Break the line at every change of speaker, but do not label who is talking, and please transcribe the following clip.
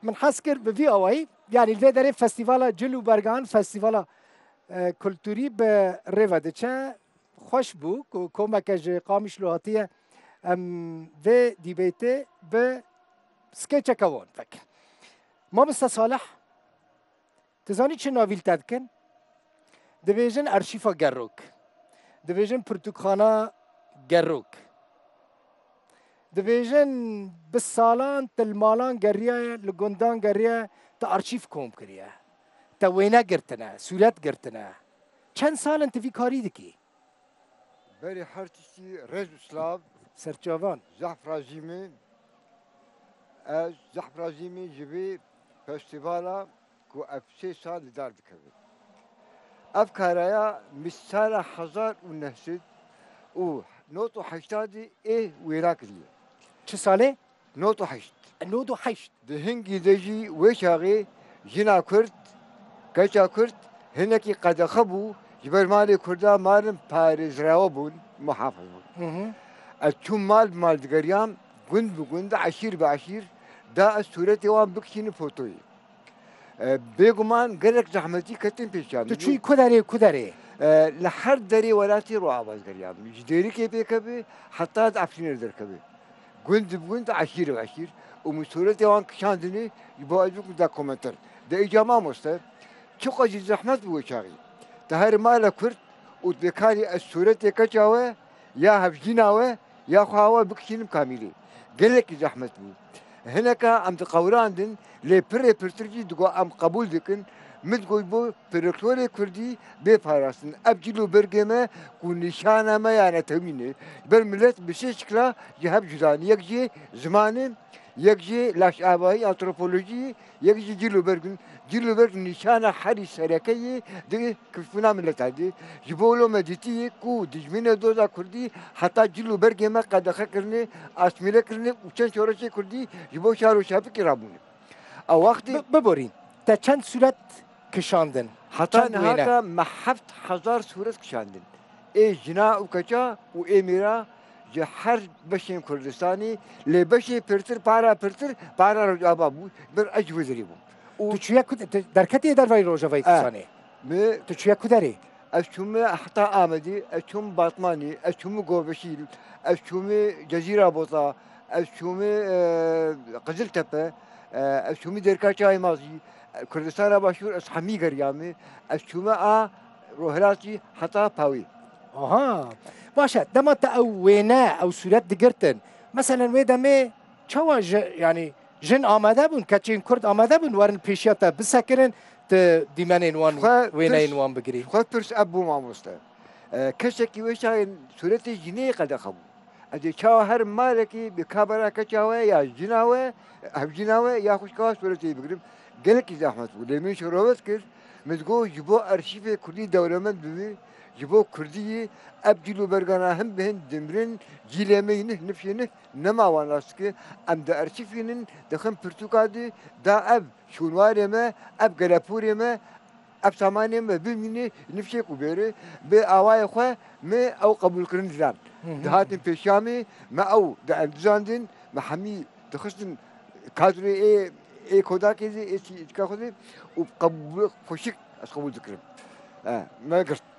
من حسكر بفي أوي يعني الفيدري فستيفال جلو برغان فستيفال كولتوري بريفا دچا خوش بو كوما كج قامش لوهاتيه ام في ديبيتي ب سكيتش كون فك ما بس صالح تزاني چه ناویل تدکن دبیجن ارشیفا گروک دبیجن پرتوخانا گروک دبیجن بالسالان تلمالان گریه لگندان گریه تا ارشیف کوم کریه تا وینا گرتنه سولت گرتنه چند سال انت في کاری دکی
بری هر چیزی رز اسلام
سرچاوان
زحفرازیمی جبی فستیوالا کو افسی سال دار دکبه افکاریا مثال 1900 و نوتو حشتادی ویراکلیه
چه ساله؟
نوتو حشت
نودو حشت
دهنگی دجی وشاقی جنا کرد کجا کرد هنکی قد خبو جبر مالی کردا مارن پاریز راو بون محافظ بون اتشوم مال دگریام گند بگند عشیر بعشیر دا الصورة وان بكشين فوتوي بيجمان قالك زحمتي كتن بيشام
تو چوی کدره
لحد دري ولاتي رو عواز قريام جديري كي بيكبي حتى عفشين دركبي قند عشير وعشير ومسورة وان كشاندني يبغى أجوك دا كومنتر دا إجامة مستر شو قصدي زحمت بوشاغي تهار مالا كرت وتبكاري الصورة كشاوة يا هفجيناوة يا خواوة بكشين كاملي قالك زحمت بو هناك عم تقوران دن لبري برترجي دقو عم قبول دكن متقول بو بركتوري كردي بفارسن أبجلو برجمة كونشانة ما يعني تمينه بالملت بشكل جهاب جداني يكجي زمان يكجي لاش آبائي أنثروبولوجي يكجي جيلو برج نشانة حري سركية دي كيفنا ملت هذه جبولو مديتي كو دجمينة دوزا كردي حتى جيلو برجمة قد خكرني أسميله كرني وشان شورشي كردي جبو شارو شافي كرابوني أو وقت
ببورين تا چند صورت کشاندن
حتى نهاتا محفت 1000 صورة كشاندن إيه جنا وكجا وإميرا جهر بشين كردستاني لبشي برتر بارا رجابا بو بر أجوزري بو
تو چویا کد در کتی در وی روزا وی کسانه تو چویا کدره
أشوم حتى آمدي أشوم باطماني أشوم قوبشيل أشوم جزيرة بوطا أشوم قزل تبة أشوم دركاشاي مازي كردستان باشور أصحمي قريامي أشوم روهلاتي حتى باوي
باشه دما تا او وینا او صورت دگرتن مثلا ویدا می چوا يعني جن آماده بون کچین کرد آماده بون ورن پیشیاتا بسکرن ت دیمنین وان وینین وان بگیری
خود پرس ابو ماموستا کشکی وشای صورت جنی قد خبو ادی چاو هر مالکی بکابرا کچاوه یا جناوه هم جناوه یا خوشکاوه صورتی بگیریم گلکی زحمت بود لیمین شروعات کرد متقول جبو ارشیف کردی دولمند ببی جبو كردي أبجلو برجانا هم بهن دمرن جيلامينه نفينه نما واناسكي أم دا أرشيفينن دخن برتقادي دا أب شونواري ما أب جلابوري ما أب ساماني ما بميني نفشي كبيرة بأواي خوا ما أو قبول كرن زان دهاتن بيشامي ما أو دا أندزاندن ما حمي دخشن كادري إيه كودا كذي إيه كذي وقبول فشك أس قبول ذكرهم ما قرت